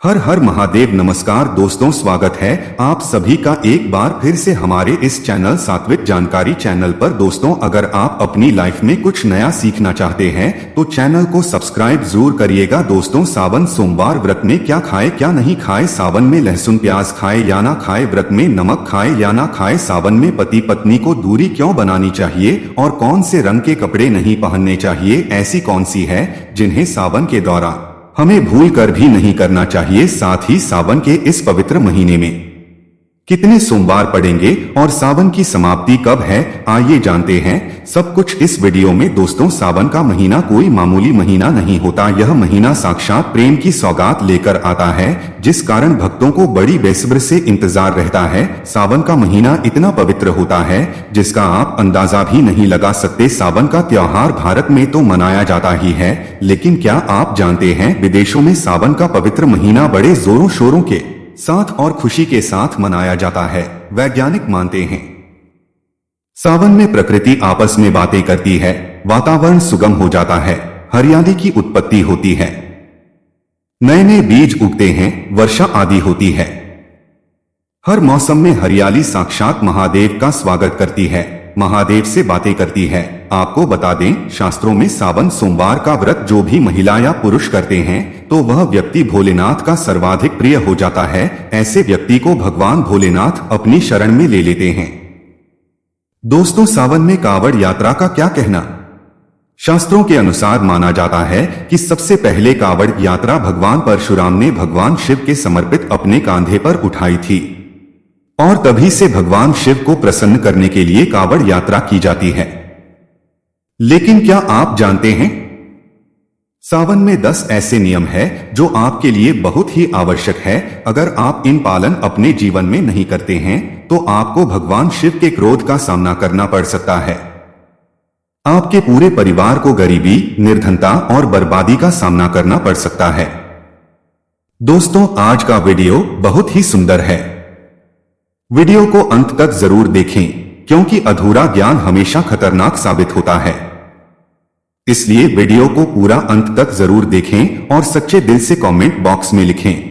हर हर महादेव। नमस्कार दोस्तों, स्वागत है आप सभी का एक बार फिर से हमारे इस चैनल सात्विक जानकारी चैनल पर। दोस्तों, अगर आप अपनी लाइफ में कुछ नया सीखना चाहते हैं तो चैनल को सब्सक्राइब जरूर करिएगा। दोस्तों, सावन सोमवार व्रत में क्या खाए क्या नहीं खाए, सावन में लहसुन प्याज खाए या ना खाए, व्रत में नमक खाए या ना खाए, सावन में पति पत्नी को दूरी क्यों बनानी चाहिए और कौन से रंग के कपड़े नहीं पहनने चाहिए, ऐसी कौन सी है जिन्हें सावन के दौरान हमें भूल कर भी नहीं करना चाहिए। साथ ही सावन के इस पवित्र महीने में कितने सोमवार पड़ेंगे और सावन की समाप्ति कब है, आइए जानते हैं सब कुछ इस वीडियो में। दोस्तों, सावन का महीना कोई मामूली महीना नहीं होता। यह महीना साक्षात प्रेम की सौगात लेकर आता है, जिस कारण भक्तों को बड़ी बेसब्री से इंतजार रहता है। सावन का महीना इतना पवित्र होता है जिसका आप अंदाजा भी नहीं लगा सकते। सावन का त्योहार भारत में तो मनाया जाता ही है, लेकिन क्या आप जानते हैं विदेशों में सावन का पवित्र महीना बड़े जोरों शोरों के साथ और खुशी के साथ मनाया जाता है। वैज्ञानिक मानते हैं सावन में प्रकृति आपस में बातें करती है, वातावरण सुगम हो जाता है, हरियाली की उत्पत्ति होती है, नए नए बीज उगते हैं, वर्षा आदि होती है। हर मौसम में हरियाली साक्षात महादेव का स्वागत करती है, महादेव से बातें करती है। आपको बता दें, शास्त्रों में सावन सोमवार का व्रत जो भी महिला या पुरुष करते हैं तो वह व्यक्ति भोलेनाथ का सर्वाधिक प्रिय हो जाता है। ऐसे व्यक्ति को भगवान भोलेनाथ अपनी शरण में ले लेते हैं। दोस्तों, सावन में कावड़ यात्रा का क्या कहना। शास्त्रों के अनुसार माना जाता है कि सबसे पहले कावड़ यात्रा भगवान परशुराम ने भगवान शिव के समर्पित अपने कांधे पर उठाई थी और तभी से भगवान शिव को प्रसन्न करने के लिए कावड़ यात्रा की जाती है। लेकिन क्या आप जानते हैं, सावन में 10 ऐसे नियम हैं जो आपके लिए बहुत ही आवश्यक है। अगर आप इन पालन अपने जीवन में नहीं करते हैं तो आपको भगवान शिव के क्रोध का सामना करना पड़ सकता है। आपके पूरे परिवार को गरीबी, निर्धनता और बर्बादी का सामना करना पड़ सकता है। दोस्तों, आज का वीडियो बहुत ही सुंदर है। वीडियो को अंत तक जरूर देखें, क्योंकि अधूरा ज्ञान हमेशा खतरनाक साबित होता है। इसलिए वीडियो को पूरा अंत तक जरूर देखें और सच्चे दिल से कमेंट बॉक्स में लिखें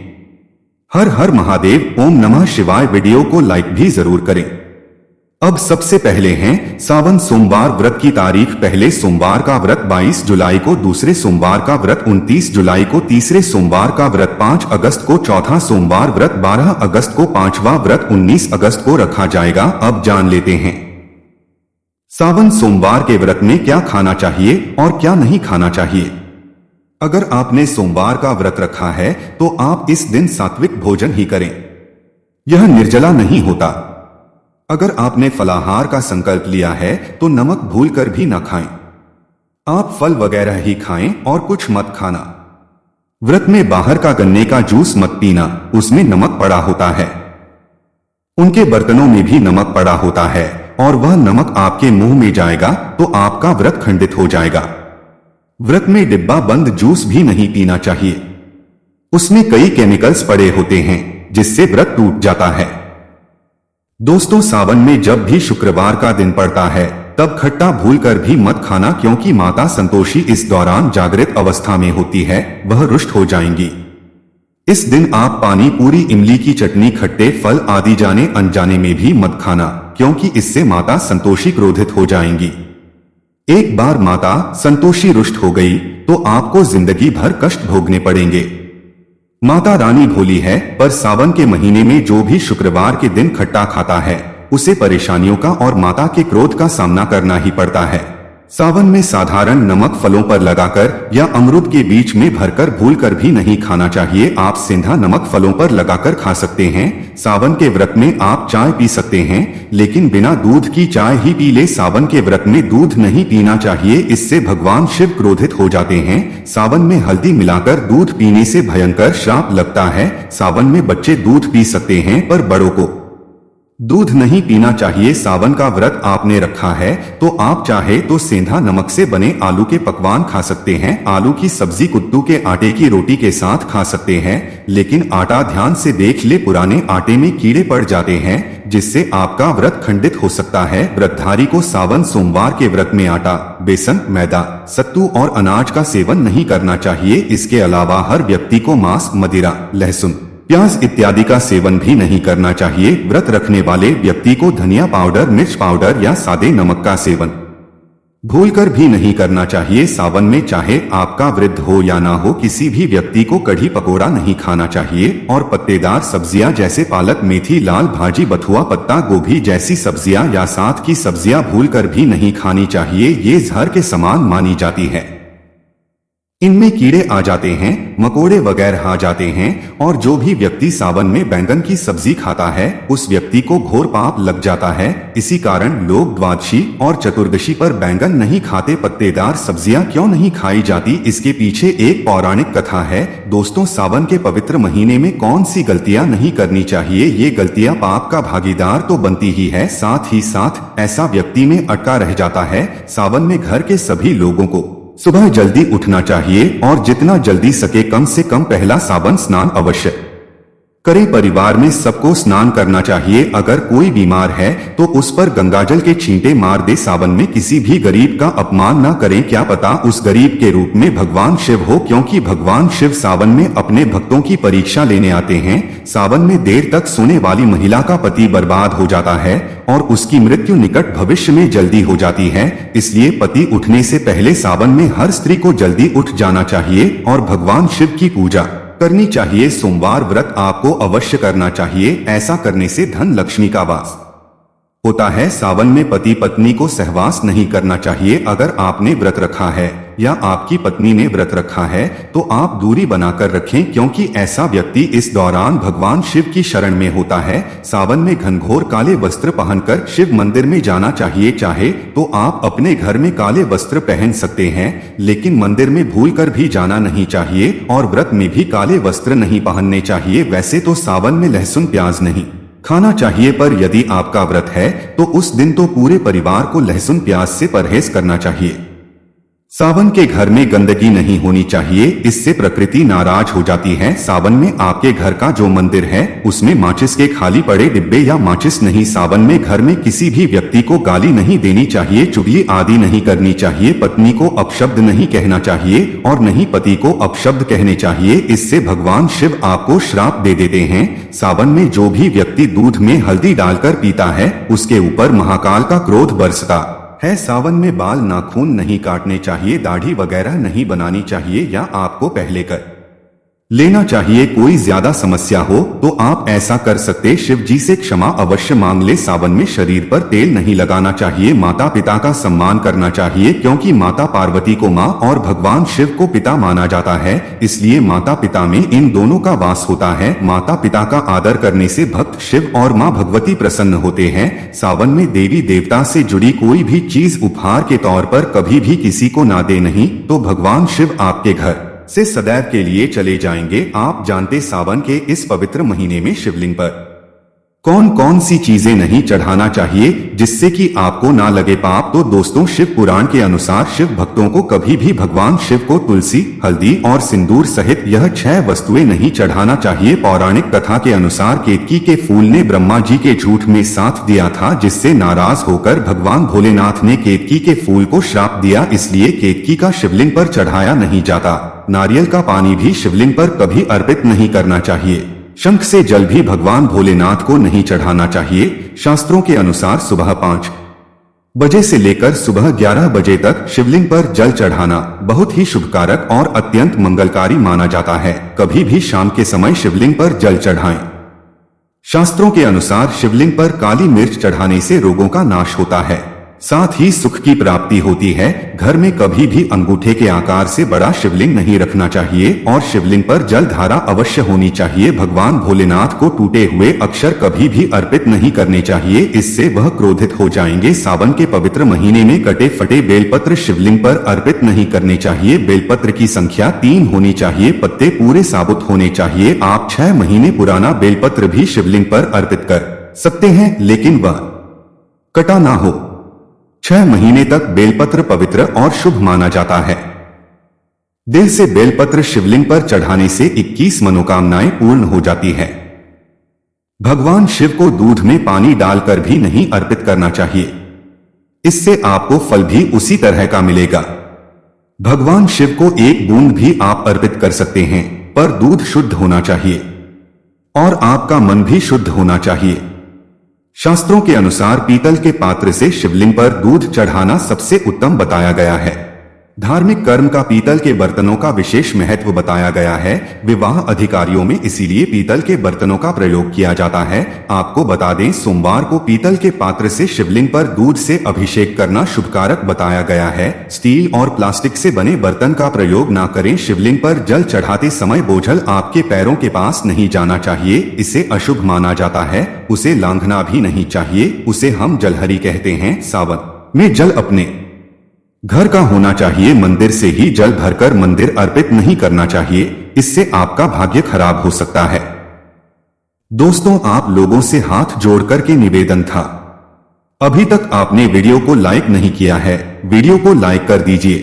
हर हर महादेव, ओम नमः शिवाय। वीडियो को लाइक भी जरूर करें। अब सबसे पहले हैं सावन सोमवार व्रत की तारीख। पहले सोमवार का व्रत 22 जुलाई को, दूसरे सोमवार का व्रत 29 जुलाई को, तीसरे सोमवार का व्रत 5 अगस्त को, चौथा सोमवार व्रत 12 अगस्त को, पांचवा व्रत 19 अगस्त को रखा जाएगा। अब जान लेते हैं सावन सोमवार के व्रत में क्या खाना चाहिए और क्या नहीं खाना चाहिए। अगर आपने सोमवार का व्रत रखा है तो आप इस दिन सात्विक भोजन ही करें, यह निर्जला नहीं होता। अगर आपने फलाहार का संकल्प लिया है तो नमक भूलकर भी ना खाएं। आप फल वगैरह ही खाएं और कुछ मत खाना। व्रत में बाहर का गन्ने का जूस मत पीना, उसमें नमक पड़ा होता है। उनके बर्तनों में भी नमक पड़ा होता है और वह नमक आपके मुंह में जाएगा तो आपका व्रत खंडित हो जाएगा। व्रत में डिब्बा बंद जूस भी नहीं पीना चाहिए, उसमें कई केमिकल्स पड़े होते हैं जिससे व्रत टूट जाता है। दोस्तों, सावन में जब भी शुक्रवार का दिन पड़ता है तब खट्टा भूलकर भी मत खाना, क्योंकि माता संतोषी इस दौरान जागृत अवस्था में होती है, वह रुष्ट हो जाएंगी। इस दिन आप पानी पूरी, इमली की चटनी, खट्टे फल आदि जाने अनजाने में भी मत खाना, क्योंकि इससे माता संतोषी क्रोधित हो जाएंगी। एक बार माता संतोषी रुष्ट हो गई तो आपको जिंदगी भर कष्ट भोगने पड़ेंगे। माता रानी भोली है, पर सावन के महीने में जो भी शुक्रवार के दिन खट्टा खाता है उसे परेशानियों का और माता के क्रोध का सामना करना ही पड़ता है। सावन में साधारण नमक फलों पर लगाकर या अमरूद के बीच में भरकर भूलकर भी नहीं खाना चाहिए। आप सेंधा नमक फलों पर लगाकर खा सकते हैं। सावन के व्रत में आप चाय पी सकते हैं, लेकिन बिना दूध की चाय ही पी ले। सावन के व्रत में दूध नहीं पीना चाहिए, इससे भगवान शिव क्रोधित हो जाते हैं। सावन में हल्दी मिलाकर दूध पीने से भयंकर श्राप लगता है। सावन में बच्चे दूध पी सकते हैं पर बड़ों को दूध नहीं पीना चाहिए। सावन का व्रत आपने रखा है तो आप चाहे तो सेंधा नमक से बने आलू के पकवान खा सकते हैं। आलू की सब्जी कुट्टू के आटे की रोटी के साथ खा सकते हैं, लेकिन आटा ध्यान से देख ले, पुराने आटे में कीड़े पड़ जाते हैं जिससे आपका व्रत खंडित हो सकता है। व्रतधारी को सावन सोमवार के व्रत में आटा, बेसन, मैदा, सत्तू और अनाज का सेवन नहीं करना चाहिए। इसके अलावा हर व्यक्ति को मांस, मदिरा, लहसुन, प्याज इत्यादि का सेवन भी नहीं करना चाहिए। व्रत रखने वाले व्यक्ति को धनिया पाउडर, मिर्च पाउडर या सादे नमक का सेवन भूलकर भी नहीं करना चाहिए। सावन में चाहे आपका वृद्ध हो या ना हो, किसी भी व्यक्ति को कढ़ी पकोड़ा नहीं खाना चाहिए और पत्तेदार सब्जियां जैसे पालक, मेथी, लाल भाजी, बथुआ, पत्ता गोभी जैसी सब्जियां या साथ की सब्जियां भूलकर भी नहीं खानी चाहिए। ये जहर के समान मानी जाती है। इनमें कीड़े आ जाते हैं, मकोड़े वगैरह आ जाते हैं और जो भी व्यक्ति सावन में बैंगन की सब्जी खाता है उस व्यक्ति को घोर पाप लग जाता है। इसी कारण लोग द्वादशी और चतुर्दशी पर बैंगन नहीं खाते। पत्तेदार सब्जियां क्यों नहीं खाई जाती, इसके पीछे एक पौराणिक कथा है। दोस्तों, सावन के पवित्र महीने में कौन सी गलतियां नहीं करनी चाहिए? ये गलतियां पाप का भागीदार तो बनती ही है, साथ ही साथ ऐसा व्यक्ति में अटका रह जाता है। सावन में घर के सभी लोगों को सुबह जल्दी उठना चाहिए और जितना जल्दी सके कम से कम पहला सावन स्नान अवश्य करें। परिवार में सबको स्नान करना चाहिए। अगर कोई बीमार है तो उस पर गंगाजल के छींटे मार दे। सावन में किसी भी गरीब का अपमान न करें, क्या पता उस गरीब के रूप में भगवान शिव हो, क्योंकि भगवान शिव सावन में अपने भक्तों की परीक्षा लेने आते हैं। सावन में देर तक सोने वाली महिला का पति बर्बाद हो जाता है और उसकी मृत्यु निकट भविष्य में जल्दी हो जाती है। इसलिए पति उठने से पहले सावन में हर स्त्री को जल्दी उठ जाना चाहिए और भगवान शिव की पूजा करनी चाहिए। सोमवार व्रत आपको अवश्य करना चाहिए। ऐसा करने से धन लक्ष्मी का वास होता है। सावन में पति पत्नी को सहवास नहीं करना चाहिए। अगर आपने व्रत रखा है या आपकी पत्नी ने व्रत रखा है तो आप दूरी बनाकर रखें, क्योंकि ऐसा व्यक्ति इस दौरान भगवान शिव की शरण में होता है। सावन में घनघोर काले वस्त्र पहनकर शिव मंदिर में जाना चाहिए। चाहे तो आप अपने घर में काले वस्त्र पहन सकते हैं, लेकिन मंदिर में भूलकर भी जाना नहीं चाहिए और व्रत में भी काले वस्त्र नहीं पहनने चाहिए। वैसे तो सावन में लहसुन, प्याज नहीं खाना चाहिए, पर यदि आपका व्रत है तो उस दिन तो पूरे परिवार को लहसुन प्याज से परहेज करना चाहिए। सावन के घर में गंदगी नहीं होनी चाहिए, इससे प्रकृति नाराज हो जाती है। सावन में आपके घर का जो मंदिर है उसमें माचिस के खाली पड़े डिब्बे या माचिस नहीं। सावन में घर में किसी भी व्यक्ति को गाली नहीं देनी चाहिए, चुगली आदि नहीं करनी चाहिए। पत्नी को अपशब्द नहीं कहना चाहिए और नहीं पति को अपशब्द कहने चाहिए, इससे भगवान शिव आपको श्राप दे देते हैं। सावन में जो भी व्यक्ति दूध में हल्दी डालकर पीता है उसके ऊपर महाकाल का क्रोध बरसता है। सावन में बाल, नाखून नहीं काटने चाहिए, दाढ़ी वगैरह नहीं बनानी चाहिए या आपको पहले कर लेना चाहिए। कोई ज्यादा समस्या हो तो आप ऐसा कर सकते, शिव जी से क्षमा अवश्य मांग ले। सावन में शरीर पर तेल नहीं लगाना चाहिए। माता पिता का सम्मान करना चाहिए, क्योंकि माता पार्वती को माँ और भगवान शिव को पिता माना जाता है, इसलिए माता पिता में इन दोनों का वास होता है। माता पिता का आदर करने से भक्त शिव और माँ भगवती प्रसन्न होते हैं। सावन में देवी देवता से जुड़ी कोई भी चीज उपहार के तौर पर कभी भी किसी को ना दे, नहीं तो भगवान शिव आपके घर से सदैव के लिए चले जाएंगे। आप जानते सावन के इस पवित्र महीने में शिवलिंग पर कौन कौन सी चीजें नहीं चढ़ाना चाहिए जिससे कि आपको ना लगे पाप? तो दोस्तों, शिव पुराण के अनुसार शिव भक्तों को कभी भी भगवान शिव को तुलसी, हल्दी और सिंदूर सहित यह 6 वस्तुएं नहीं चढ़ाना चाहिए। पौराणिक कथा के अनुसार केतकी के फूल ने ब्रह्मा जी के झूठ में साथ दिया था, जिससे नाराज होकर भगवान भोलेनाथ ने केतकी के फूल को श्राप दिया, इसलिए केतकी का शिवलिंग पर चढ़ाया नहीं जाता। नारियल का पानी भी शिवलिंग पर कभी अर्पित नहीं करना चाहिए। शंख से जल भी भगवान भोलेनाथ को नहीं चढ़ाना चाहिए। शास्त्रों के अनुसार सुबह 5 बजे से लेकर सुबह 11 बजे तक शिवलिंग पर जल चढ़ाना बहुत ही शुभकारक और अत्यंत मंगलकारी माना जाता है। कभी भी शाम के समय शिवलिंग पर जल चढ़ाएं। शास्त्रों के अनुसार शिवलिंग पर काली मिर्च चढ़ाने से रोगों का नाश होता है, साथ ही सुख की प्राप्ति होती है। घर में कभी भी अंगूठे के आकार से बड़ा शिवलिंग नहीं रखना चाहिए और शिवलिंग पर जल धारा अवश्य होनी चाहिए। भगवान भोलेनाथ को टूटे हुए अक्षर कभी भी अर्पित नहीं करने चाहिए, इससे वह क्रोधित हो जाएंगे। सावन के पवित्र महीने में कटे फटे बेलपत्र शिवलिंग पर अर्पित नहीं करने चाहिए। बेलपत्र की संख्या 3 होनी चाहिए। पत्ते पूरे साबुत होने चाहिए। आप 6 महीने पुराना बेलपत्र भी शिवलिंग पर अर्पित कर सकते हैं, लेकिन वह कटा ना हो। 6 महीने तक बेलपत्र पवित्र और शुभ माना जाता है। दिल से बेलपत्र शिवलिंग पर चढ़ाने से 21 मनोकामनाएं पूर्ण हो जाती है। भगवान शिव को दूध में पानी डालकर भी नहीं अर्पित करना चाहिए। इससे आपको फल भी उसी तरह का मिलेगा। भगवान शिव को एक बूंद भी आप अर्पित कर सकते हैं, पर दूध शुद्ध होना चाहिए और आपका मन भी शुद्ध होना चाहिए। शास्त्रों के अनुसार पीतल के पात्र से शिवलिंग पर दूध चढ़ाना सबसे उत्तम बताया गया है। धार्मिक कर्म का पीतल के बर्तनों का विशेष महत्व बताया गया है। विवाह अधिकारियों में इसीलिए पीतल के बर्तनों का प्रयोग किया जाता है। आपको बता दें, सोमवार को पीतल के पात्र से शिवलिंग पर दूध से अभिषेक करना शुभकारक बताया गया है। स्टील और प्लास्टिक से बने बर्तन का प्रयोग ना करें। शिवलिंग पर जल चढ़ाते समय बोझल आपके पैरों के पास नहीं जाना चाहिए, इसे अशुभ माना जाता है। उसे लांघना भी नहीं चाहिए, उसे हम जलहरी कहते हैं। सावन में जल अपने घर का होना चाहिए, मंदिर से ही जल भरकर मंदिर अर्पित नहीं करना चाहिए, इससे आपका भाग्य खराब हो सकता है। दोस्तों, आप लोगों से हाथ जोड़कर के निवेदन था, अभी तक आपने वीडियो को लाइक नहीं किया है, वीडियो को लाइक कर दीजिए।